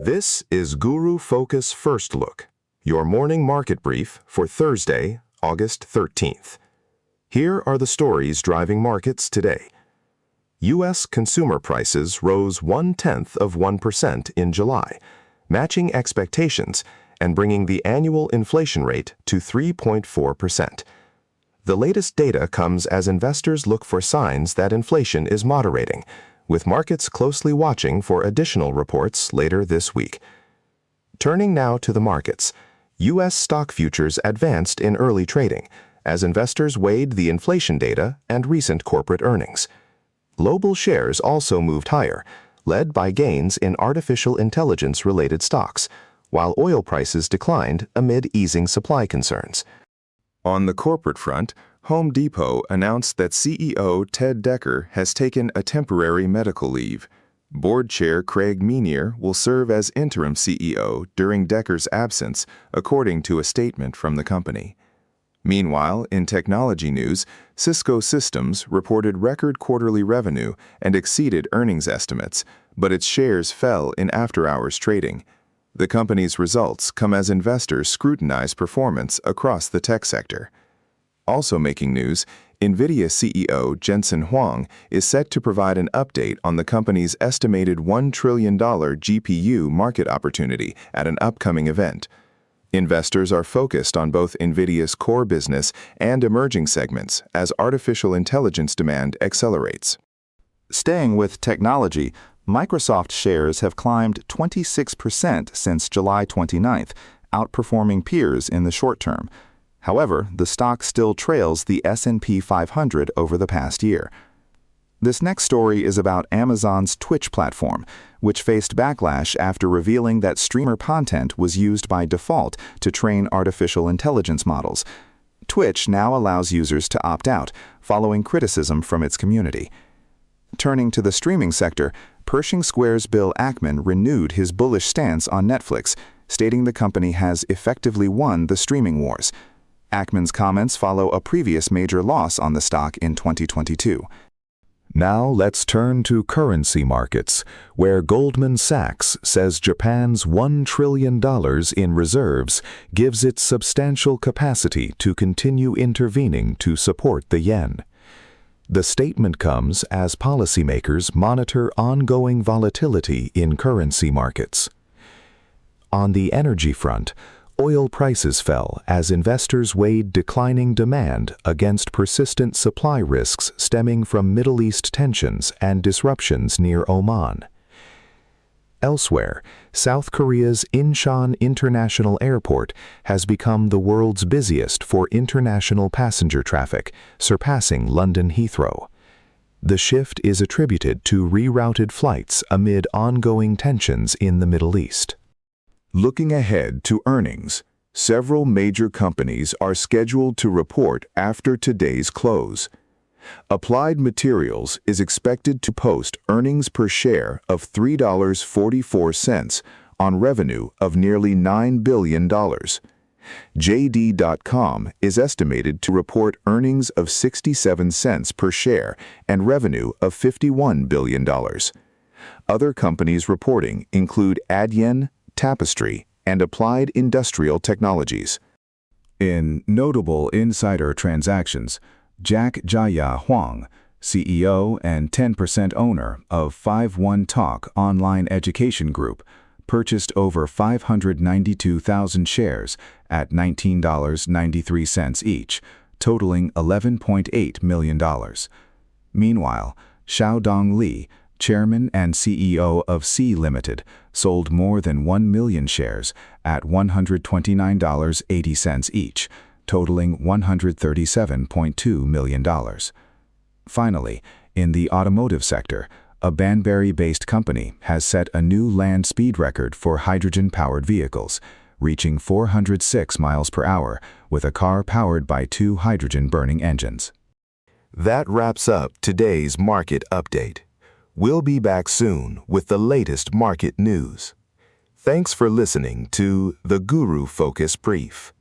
This is Guru Focus First Look, your morning market brief for Thursday, August 13th. Here are the stories driving markets today. U.S. consumer prices rose 0.1% in July, matching expectations and bringing the annual inflation rate to 3.4%. The latest data comes as investors look for signs that inflation is moderating, with markets closely watching for additional reports later this week. Turning now to the markets, U.S. stock futures advanced in early trading as investors weighed the inflation data and recent corporate earnings. Global shares also moved higher, led by gains in artificial intelligence-related stocks, while oil prices declined amid easing supply concerns. On the corporate front, Home Depot announced that CEO Ted Decker has taken a temporary medical leave. Board Chair Craig Menear will serve as interim CEO during Decker's absence, according to a statement from the company. Meanwhile, in technology news, Cisco Systems reported record quarterly revenue and exceeded earnings estimates, but its shares fell in after-hours trading. The company's results come as investors scrutinize performance across the tech sector. Also making news, NVIDIA CEO Jensen Huang is set to provide an update on the company's estimated $1 trillion GPU market opportunity at an upcoming event. Investors are focused on both NVIDIA's core business and emerging segments as artificial intelligence demand accelerates. Staying with technology, Microsoft shares have climbed 26% since July 29th, outperforming peers in the short term. However, the stock still trails the S&P 500 over the past year. This next story is about Amazon's Twitch platform, which faced backlash after revealing that streamer content was used by default to train artificial intelligence models. Twitch now allows users to opt out, following criticism from its community. Turning to the streaming sector, Pershing Square's Bill Ackman renewed his bullish stance on Netflix, stating the company has effectively won the streaming wars. Ackman's comments follow a previous major loss on the stock in 2022. Now let's turn to currency markets, where Goldman Sachs says Japan's $1 trillion in reserves gives it substantial capacity to continue intervening to support the yen. The statement comes as policymakers monitor ongoing volatility in currency markets. On the energy front, oil prices fell as investors weighed declining demand against persistent supply risks stemming from Middle East tensions and disruptions near Oman. Elsewhere, South Korea's Incheon International Airport has become the world's busiest for international passenger traffic, surpassing London Heathrow. The shift is attributed to rerouted flights amid ongoing tensions in the Middle East. Looking ahead to earnings, several major companies are scheduled to report after today's close. Applied Materials is expected to post earnings per share of $3.44 on revenue of nearly $9 billion. JD.com is estimated to report earnings of 67 cents per share and revenue of $51 billion. Other companies reporting include Adyen, Tapestry, and Applied Industrial Technologies. In notable insider transactions, Jack Jaya Huang, CEO and 10% owner of 51 Talk online education group, purchased over 592,000 shares at $19.93 each, totaling $11.8 million. Meanwhile, Xiaodong Li, chairman and CEO of Sea Limited, sold more than 1 million shares at $129.80 each, totaling $137.2 million. Finally, in the automotive sector, a Banbury-based company has set a new land speed record for hydrogen-powered vehicles, reaching 406 miles per hour with a car powered by 2 hydrogen-burning engines. That wraps up today's market update. We'll be back soon with the latest market news. Thanks for listening to the Guru Focus Brief.